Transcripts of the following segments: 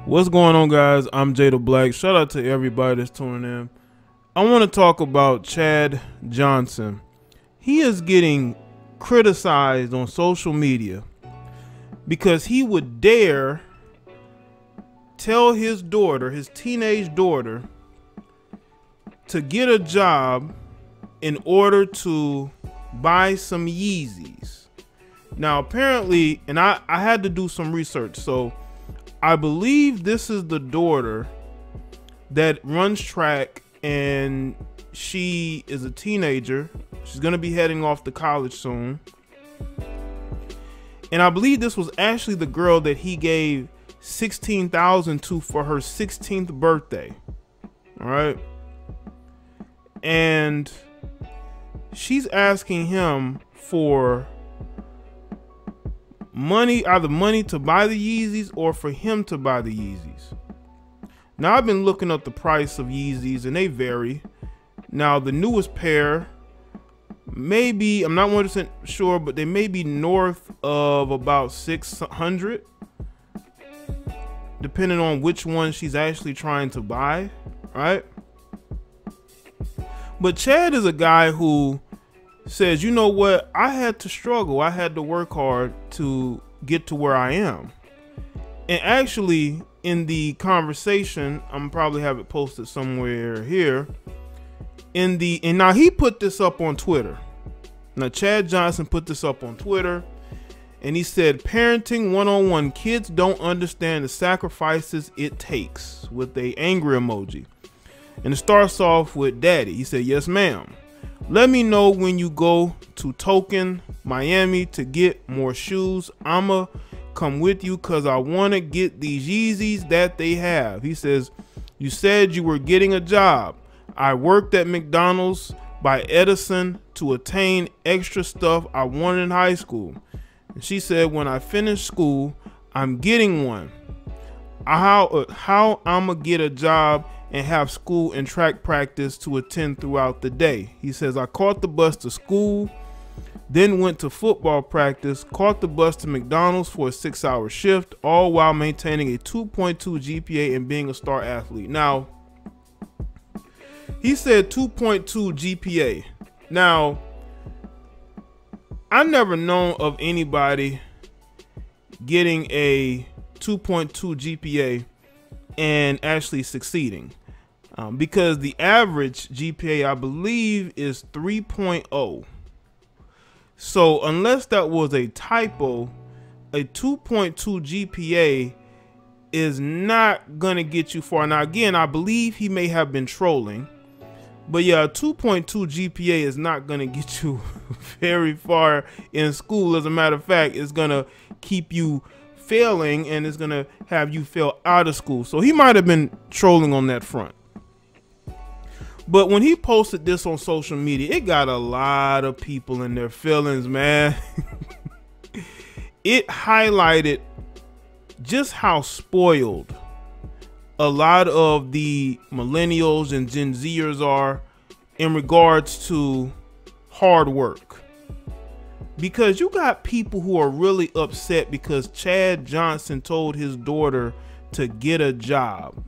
What's going on, guys? I'm Jay the Black. Shout out to everybody that's tuning in. I want to talk about Chad Johnson. He is getting criticized on social media because he would dare tell his daughter, his teenage daughter, to get a job in order to buy some Yeezys. Now, apparently, and I had to do some research, so I believe this is the daughter that runs track, and she is a teenager. She's going to be heading off to college soon. And I believe this was actually the girl that he gave $16,000 to for her 16th birthday. All right. And she's asking him for money, either money to buy the Yeezys or for him to buy the Yeezys. Now, I've been looking up the price of Yeezys and they vary. Now, the newest pair, maybe, I'm not 100% sure, but they may be north of about 600, depending on which one she's actually trying to buy, right? But Chad is a guy who says, you know what, I had to struggle, I had to work hard to get to where I am. And actually, in the conversation, I'm probably have it posted somewhere here, and now he put this up on Twitter. Now, Chad Johnson put this up on Twitter, and he said, parenting 101, kids don't understand the sacrifices it takes, with a angry emoji. And it starts off with daddy. He said, yes, ma'am. Let me know when you go to Token, Miami to get more shoes. I'ma come with you because I want to get these Yeezys that they have. He says, you said you were getting a job. I worked at McDonald's by Edison to attain extra stuff I wanted in high school. And she said, when I finish school, I'm getting one. How I'ma get a job and have school and track practice to attend throughout the day. He says, I caught the bus to school, then went to football practice, caught the bus to McDonald's for a 6-hour shift, all while maintaining a 2.2 GPA and being a star athlete. Now, he said 2.2 GPA. Now, I never known of anybody getting a 2.2 GPA and actually succeeding. Because the average GPA, I believe, is 3.0. So unless that was a typo, a 2.2 GPA is not going to get you far. Now, again, I believe he may have been trolling. But yeah, a 2.2 GPA is not going to get you very far in school. As a matter of fact, it's going to keep you failing, and it's going to have you fail out of school. So he might have been trolling on that front. But when he posted this on social media, it got a lot of people in their feelings, man. It highlighted just how spoiled a lot of the millennials and Gen Zers are in regards to hard work. Because you got people who are really upset because Chad Johnson told his daughter to get a job.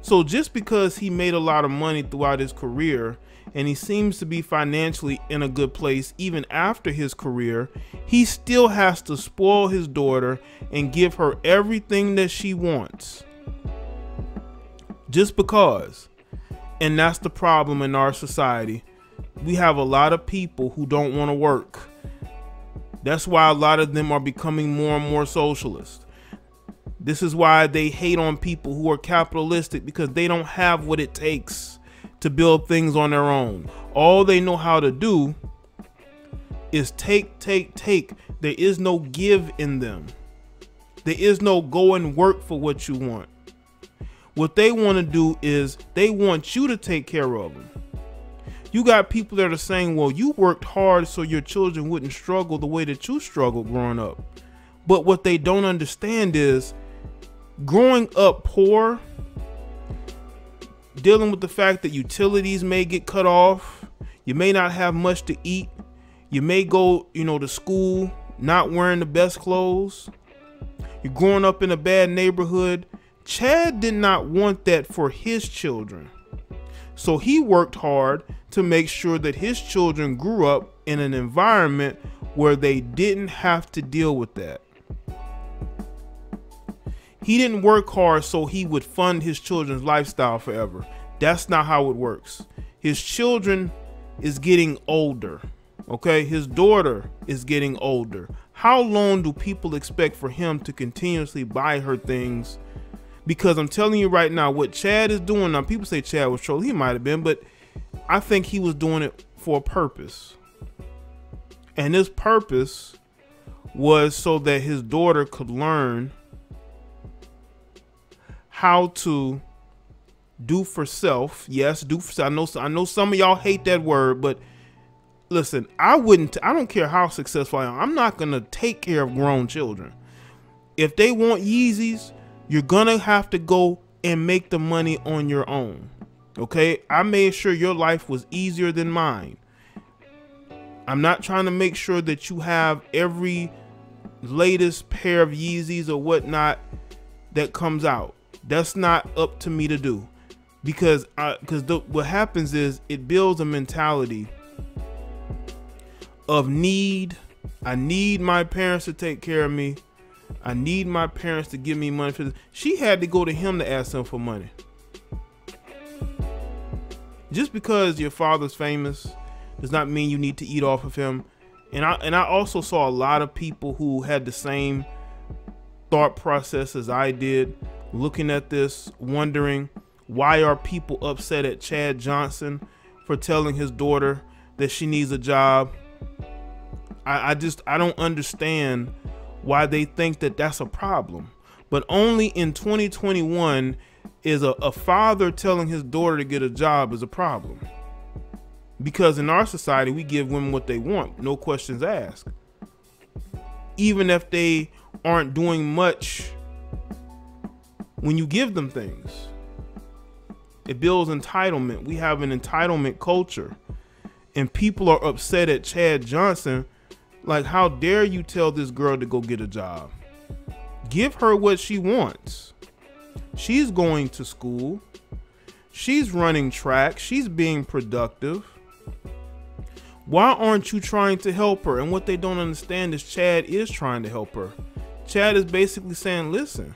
So just because he made a lot of money throughout his career and he seems to be financially in a good place even after his career, he still has to spoil his daughter and give her everything that she wants. Just because. And that's the problem in our society. We have a lot of people who don't want to work. That's why a lot of them are becoming more and more socialist. This is why they hate on people who are capitalistic, because they don't have what it takes to build things on their own. All they know how to do is take. There is no give in them. There is no go and work for what you want. What they want to do is they want you to take care of them. You got people that are saying, well, you worked hard so your children wouldn't struggle the way that you struggled growing up. But what they don't understand is growing up poor, dealing with the fact that utilities may get cut off, you may not have much to eat, you may go, to school not wearing the best clothes. You're growing up in a bad neighborhood. Chad did not want that for his children. So he worked hard to make sure that his children grew up in an environment where they didn't have to deal with that. He didn't work hard so he would fund his children's lifestyle forever. That's not how it works. His children is getting older. Okay, his daughter is getting older. How long do people expect for him to continuously buy her things? Because I'm telling you right now, what Chad is doing now, people say Chad was trolling. He might have been, but I think he was doing it for a purpose. And this purpose was so that his daughter could learn how to do for self. Yes, do for self. I know some of y'all hate that word, but listen, I don't care how successful I am. I'm not going to take care of grown children. If they want Yeezys, you're going to have to go and make the money on your own. Okay? I made sure your life was easier than mine. I'm not trying to make sure that you have every latest pair of Yeezys or whatnot that comes out. That's not up to me to do. Because what happens is it builds a mentality of need. I need my parents to take care of me. I need my parents to give me money for this. She had to go to him to ask him for money. Just because your father's famous does not mean you need to eat off of him. And I also saw a lot of people who had the same thought process as I did, looking at this, wondering, why are people upset at Chad Johnson for telling his daughter that she needs a job? I don't understand why they think that that's a problem. But only in 2021 is a father telling his daughter to get a job is a problem. Because in our society, we give women what they want, no questions asked. Even if they aren't doing much when you give them things. It builds entitlement. We have an entitlement culture. And people are upset at Chad Johnson. Like, how dare you tell this girl to go get a job? Give her what she wants. She's going to school. She's running track. She's being productive. Why aren't you trying to help her? And what they don't understand is Chad is trying to help her. Chad is basically saying, listen,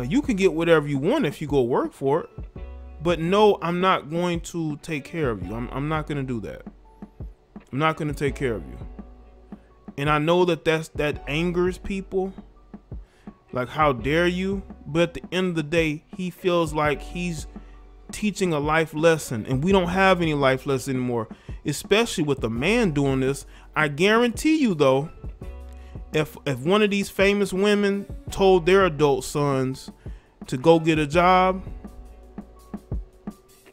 you can get whatever you want if you go work for it. But no, I'm not going to take care of you. I'm not going to do that. I'm not going to take care of you. And I know that angers people. Like, how dare you? But at the end of the day, he feels like he's teaching a life lesson. And we don't have any life lesson anymore. Especially with a man doing this. I guarantee you, though, if one of these famous women told their adult sons to go get a job,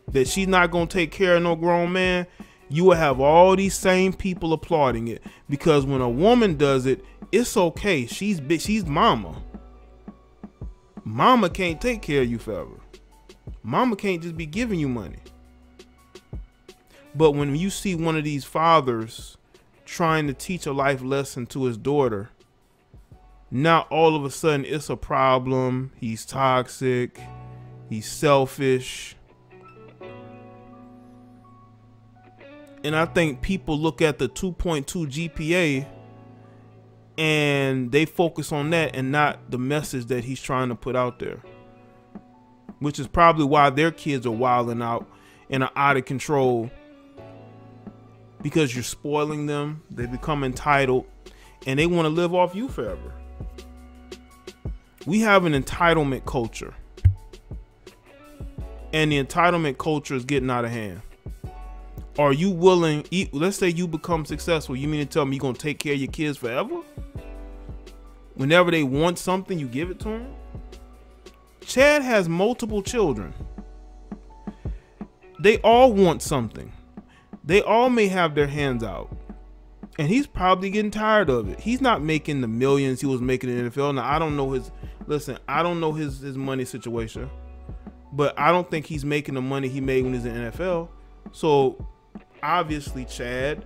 that she's not going to take care of no grown man, you will have all these same people applauding it. Because when a woman does it, it's okay. She's mama. Mama can't take care of you forever. Mama can't just be giving you money. But when you see one of these fathers trying to teach a life lesson to his daughter, now all of a sudden it's a problem. He's toxic. He's selfish. And I think people look at the 2.2 GPA and they focus on that and not the message that he's trying to put out there. Which is probably why their kids are wilding out and are out of control. Because you're spoiling them. They become entitled and they want to live off you forever. We have an entitlement culture. And the entitlement culture is getting out of hand. Are you willing, let's say you become successful, you mean to tell me you're going to take care of your kids forever? Whenever they want something, you give it to them? Chad has multiple children. They all want something. They all may have their hands out. And he's probably getting tired of it. He's not making the millions he was making in the NFL. Now, I don't know I don't know his money situation. But I don't think he's making the money he made when he was in the NFL. So obviously Chad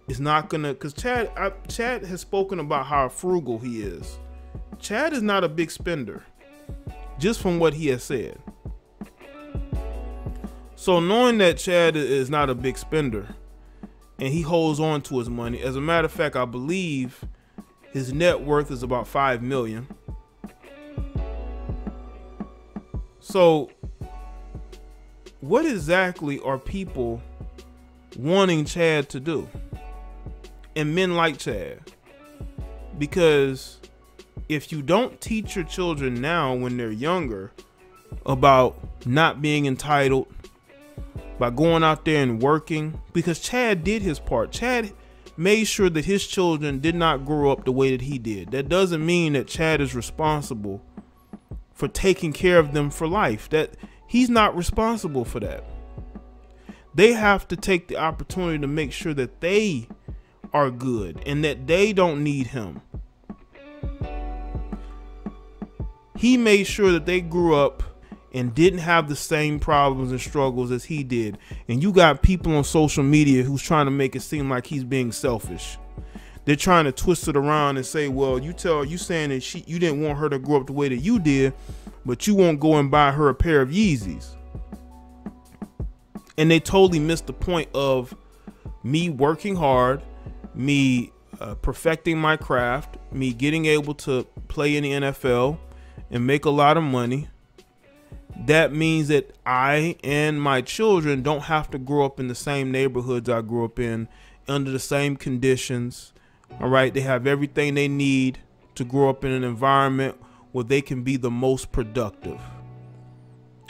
is not gonna, because Chad has spoken about how frugal he is. Chad is not a big spender, just from what he has said. So knowing that Chad is not a big spender and he holds on to his money, as a matter of fact, I believe his net worth is about $5 million. So what exactly are people wanting Chad to do? And men like Chad? Because if you don't teach your children now when they're younger about not being entitled, by going out there and working, because Chad did his part. Chad made sure that his children did not grow up the way that he did. That doesn't mean that Chad is responsible for taking care of them for life. That he's not responsible for that. They have to take the opportunity to make sure that they are good and that they don't need him. He made sure that they grew up and didn't have the same problems and struggles as he did. And you got people on social media who's trying to make it seem like he's being selfish. They're trying to twist it around and say, well, you saying that you didn't want her to grow up the way that you did, but you won't go and buy her a pair of Yeezys. And they totally missed the point of me working hard, me perfecting my craft, me getting able to play in the NFL and make a lot of money. That means that I and my children don't have to grow up in the same neighborhoods I grew up in, under the same conditions. All right, they have everything they need to grow up in an environment where they can be the most productive.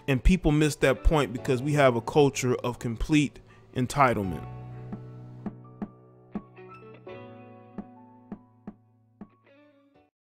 And people miss that point because we have a culture of complete entitlement.